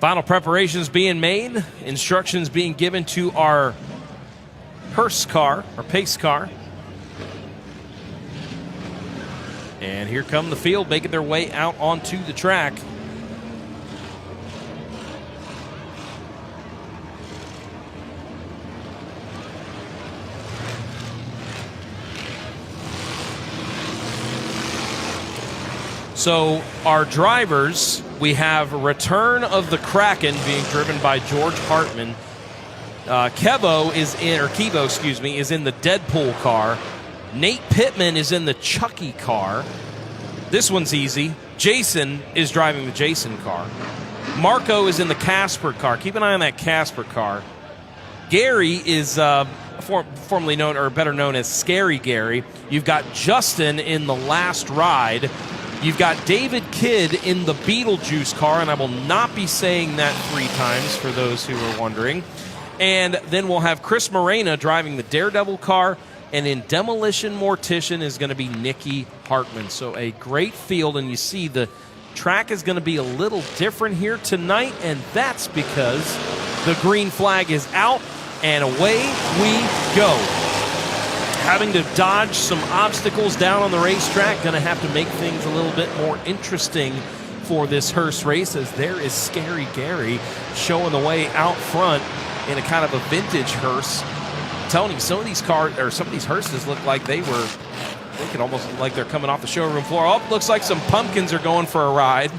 Final preparations being made, instructions being given to our hearse car, our pace car. And here come the field, making their way out onto the track. So our drivers, we have Return of the Kraken being driven by George Hartman. Kevo is in the Deadpool car. Nate Pittman is in the Chucky car. This one's easy. Jason is driving the Jason car. Marco is in the Casper car. Keep an eye on that Casper car. Gary is formerly known, or better known as Scary Gary. You've got Justin in the Last Ride. You've got David Kidd in the Beetlejuice car, and I will not be saying that 3 times for those who are wondering. And then we'll have Chris Morena driving the Daredevil car, and in Demolition Mortician is going to be Nikki Hartman. So a great field, and you see the track is going to be a little different here tonight, and that's because the green flag is out, and away we go. Having to dodge some obstacles down on the racetrack, going to have to make things a little bit more interesting for this hearse race, as there is Scary Gary showing the way out front in a kind of a vintage hearse. I'm telling you, some of these cars, or some of these hearses look like they could almost look like they're coming off the showroom floor. Oh, looks like some pumpkins are going for a ride.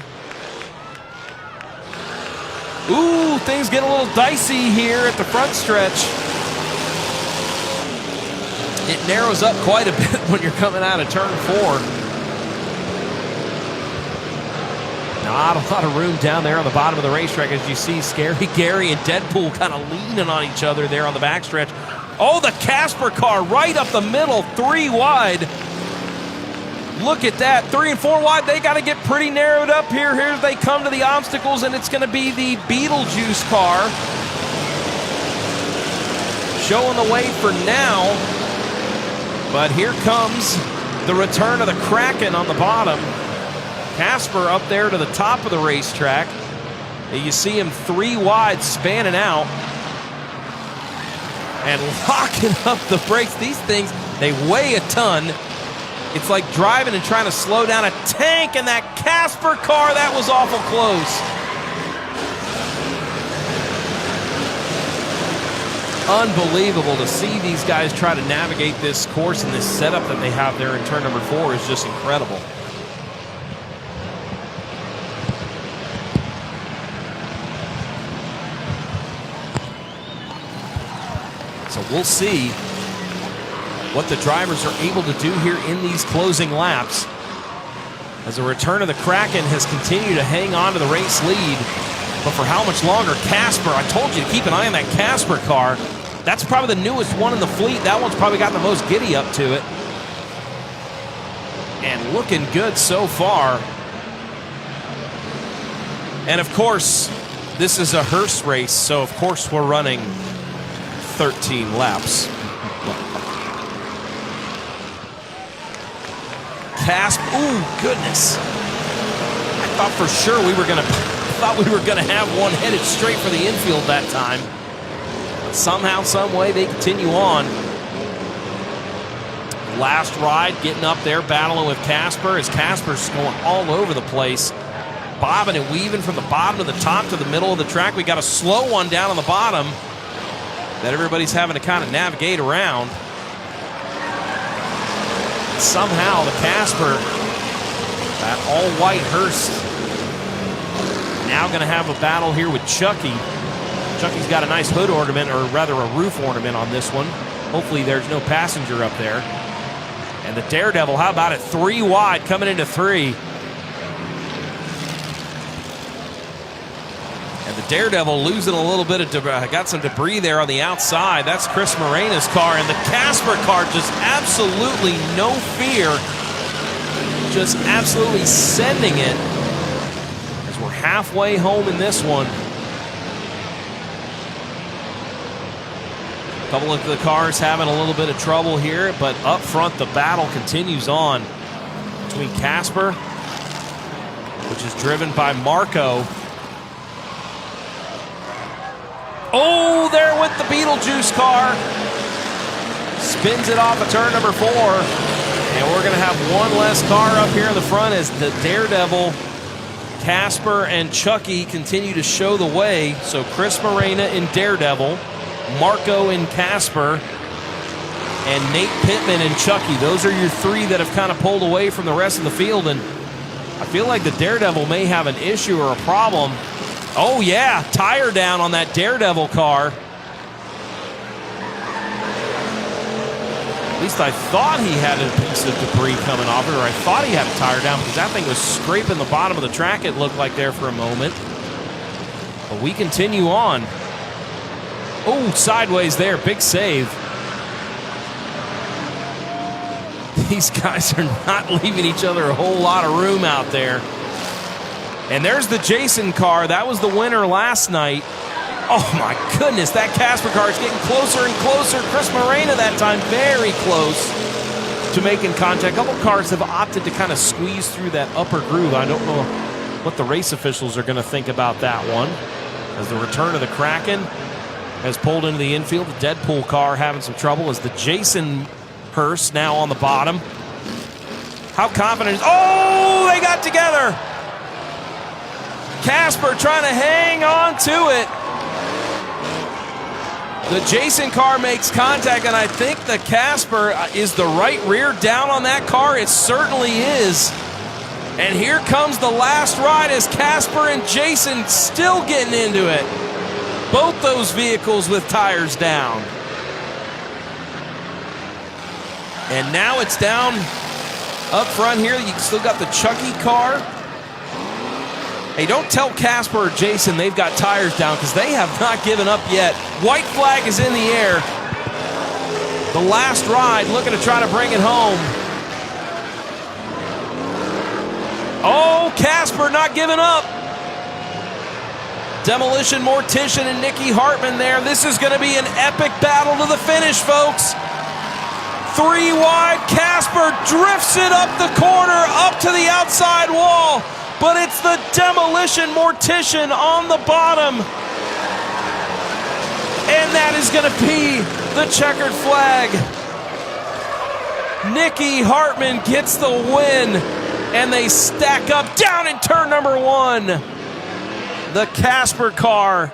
Ooh, things get a little dicey here at the front stretch. It narrows up quite a bit when you're coming out of turn 4. Not a lot of room down there on the bottom of the racetrack, as you see Scary Gary and Deadpool kind of leaning on each other there on the backstretch. Oh, the Casper car right up the middle, 3 wide. Look at that, 3 and 4 wide. They got to get pretty narrowed up here. Here they come to the obstacles, and it's going to be the Beetlejuice car showing the way for now. But here comes the Return of the Kraken on the bottom. Casper up there to the top of the racetrack. You see him 3 wide, spanning out and locking up the brakes. These things, they weigh a ton. It's like driving and trying to slow down a tank, and that Casper car, that was awful close. Unbelievable to see these guys try to navigate this course, and this setup that they have there in turn number 4 is just incredible. So we'll see what the drivers are able to do here in these closing laps, as the Return of the Kraken has continued to hang on to the race lead. But for how much longer? Casper, I told you to keep an eye on that Casper car. That's probably the newest one in the fleet. That one's probably got the most giddy up to it. And looking good so far. And of course, this is a hearse race, so of course we're running 13 laps. Casper, ooh, goodness. I thought for sure we were gonna have one headed straight for the infield that time. But somehow, some way, they continue on. Last Ride getting up there, battling with Casper, as Casper's going all over the place, bobbing and weaving from the bottom to the top to the middle of the track. We got a slow one down on the bottom that everybody's having to kind of navigate around. Somehow the Casper, that all-white hearse, now going to have a battle here with Chucky. Chucky's got a nice hood ornament, or rather a roof ornament on this one. Hopefully there's no passenger up there. And the Daredevil, how about it? 3 wide coming into 3. And the Daredevil losing a little bit of got some debris there on the outside. That's Chris Morena's car, and the Casper car just absolutely no fear. Just absolutely sending it. As we're halfway home in this one. A couple of the cars having a little bit of trouble here, but up front the battle continues on between Casper, which is driven by Marco, the Beetlejuice car. Spins it off of turn number 4. And we're going to have one less car up here in the front as the Daredevil, Casper, and Chucky continue to show the way. So Chris Morena in Daredevil, Marco in Casper, and Nate Pittman and Chucky. Those are your 3 that have kind of pulled away from the rest of the field. And I feel like the Daredevil may have an issue or a problem. Oh, yeah, tire down on that Daredevil car. At least I thought he had a piece of debris coming off it, or I thought he had a tire down because that thing was scraping the bottom of the track, it looked like there for a moment. But we continue on. Oh, sideways there, big save. These guys are not leaving each other a whole lot of room out there. And there's the Jason car. That was the winner last night. Oh my goodness, that Casper car is getting closer and closer. Chris Morena that time very close to making contact. A couple cars have opted to kind of squeeze through that upper groove. I don't know what the race officials are going to think about that one. As the return of the Kraken has pulled into the infield. The Deadpool car having some trouble as the Jason Hearse now on the bottom. How confident is... Oh, they got together. Casper trying to hang on to it. The Jason car makes contact, and I think the Casper is the right rear down on that car. It certainly is. And here comes the last ride as Casper and Jason still getting into it. Both those vehicles with tires down. And now it's down up front here. You still got the Chucky car. Hey, don't tell Casper or Jason they've got tires down because they have not given up yet. White flag is in the air. The last ride looking to try to bring it home. Oh, Casper not giving up. Demolition Mortician and Nicky Hartman there. This is going to be an epic battle to the finish, folks. 3 wide. Casper drifts it up the corner, up to the outside wall. But it's the Demolition Mortician on the bottom. And that is going to be the checkered flag. Nicky Hartman gets the win. And they stack up down in turn number 1. The Casper car.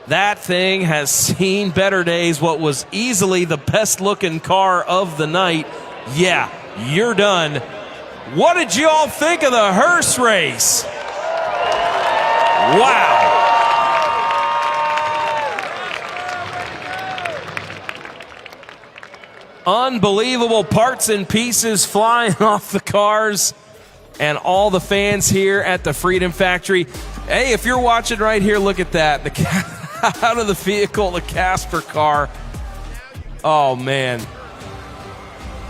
That thing has seen better days. What was easily the best looking car of the night. Yeah, you're done. What did you all think of the hearse race? Wow. Unbelievable parts and pieces flying off the cars. And all the fans here at the Freedom Factory. Hey, if you're watching right here, look at that. Out of the vehicle, the Casper car. Oh, man.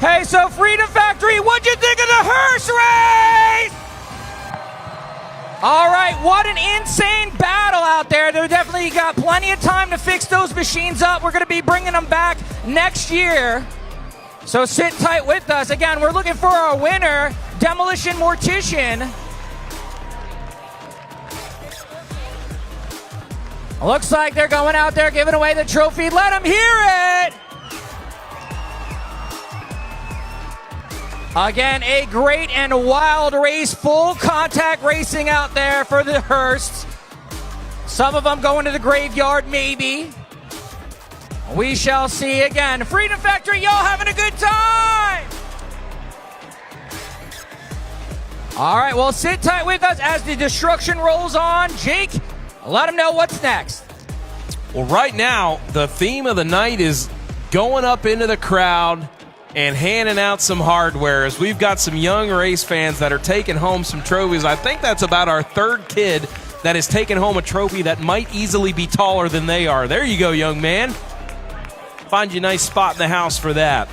Hey, so Freedom Factory, what'd you think of the hearse race? All right, what an insane battle out there. They definitely got plenty of time to fix those machines up. We're going to be bringing them back next year. So sit tight with us. Again, we're looking for our winner, Demolition Mortician. Looks like they're going out there giving away the trophy. Let them hear it. Again, a great and wild race, full contact racing out there for the hearse. Some of them going to the graveyard, maybe. We shall see again. Freedom Factory, y'all having a good time. All right, well, sit tight with us as the destruction rolls on. Jake, let them know what's next. Well, right now, the theme of the night is going up into the crowd and handing out some hardware as we've got some young race fans that are taking home some trophies. I think that's about our 3rd kid that has taken home a trophy that might easily be taller than they are. There you go, young man. Find you a nice spot in the house for that.